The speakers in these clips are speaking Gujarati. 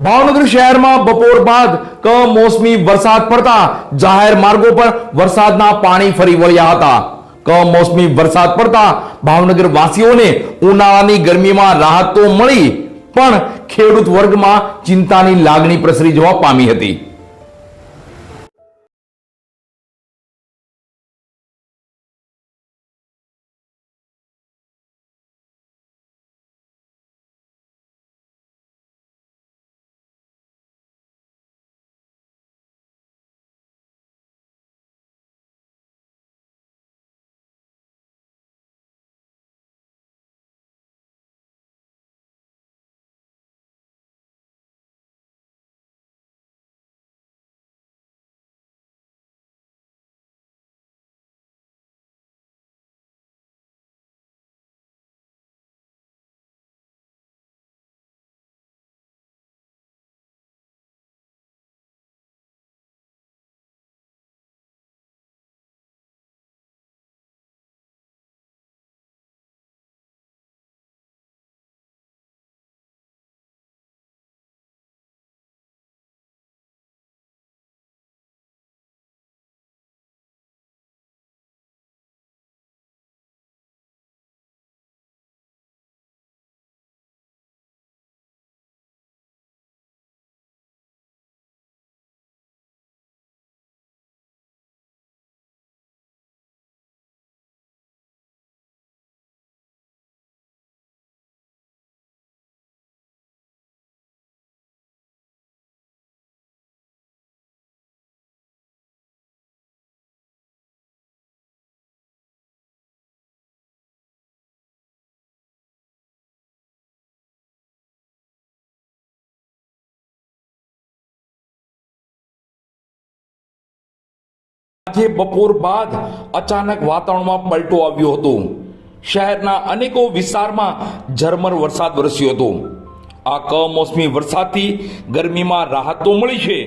ભાવનગર શહેરમાં બપોર બાદ કમોસમી વરસાદ પડતા જાહેર માર્ગો પર વરસાદના પાણી ફરી વળ્યા હતા। કમોસમી વરસાદ પડતા ભાવનગર વાસીઓને ઉનાળાની ગરમીમાં રાહત તો મળી, પણ ખેડૂત વર્ગમાં ચિંતાની લાગણી પ્રસરી જવા પામી હતી। આજે બપોર બાદ અચાનક વાતાવરણમાં પલટો આવ્યો હતો। શહેરના અનેકો વિસ્તારમાં ઝરમર વરસાદ વરસ્યો હતો। આ કમોસમી વરસાદથી ગરમીમાં રાહત તો મળી છે,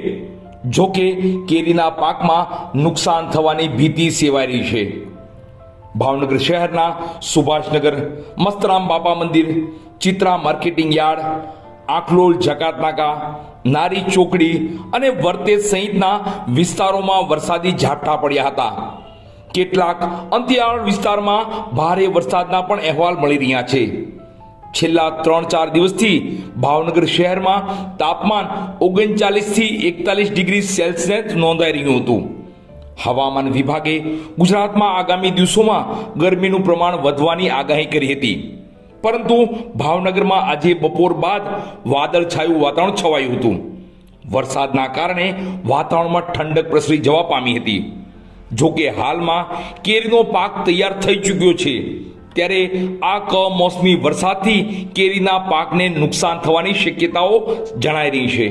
જોકે કેરીના પાકમાં નુકસાન થવાની ભીતિ સેવાઈ રહી છે। ભાવનગર શહેરના સુભાષનગર, મસ્તરામ બાપા મંદિર, ચિત્રા માર્કેટિંગ યાર્ડ, આખલોલ જકાતનાકા, નારી ચોકડી અને વર્તેજ સહિતના વિસ્તારોમાં વરસાદી ઝાપટા પડ્યા હતા। કેટલાક અંતરિયાળ વિસ્તારમાં ભારે વરસાદના પણ અહેવાલ મળી રહ્યા છે। છેલ્લા 3-4 દિવસથી ભાવનગર શહેરમાં તાપમાન 39 થી 41 ડિગ્રી સેલ્સિયસ નોંધાઈ રહ્યું હતું। હવામાન વિભાગે ગુજરાતમાં આગામી દિવસોમાં ગરમીનું પ્રમાણ વધવાની આગાહી કરી હતી, પરંતુ ભાવનગરમાં આજે બપોર બાદ વાદળછાયું વાતાવરણ છવાયું હતું। વરસાદના કારણે વાતાવરણમાં ઠંડક પ્રસરી જવા પામી હતી। જોકે હાલમાં કેરીનો પાક તૈયાર થઈ ચૂક્યો છે, ત્યારે આ કમોસમી વરસાદથી કેરીના પાકને નુકસાન થવાની શક્યતાઓ જણાઈ રહી છે।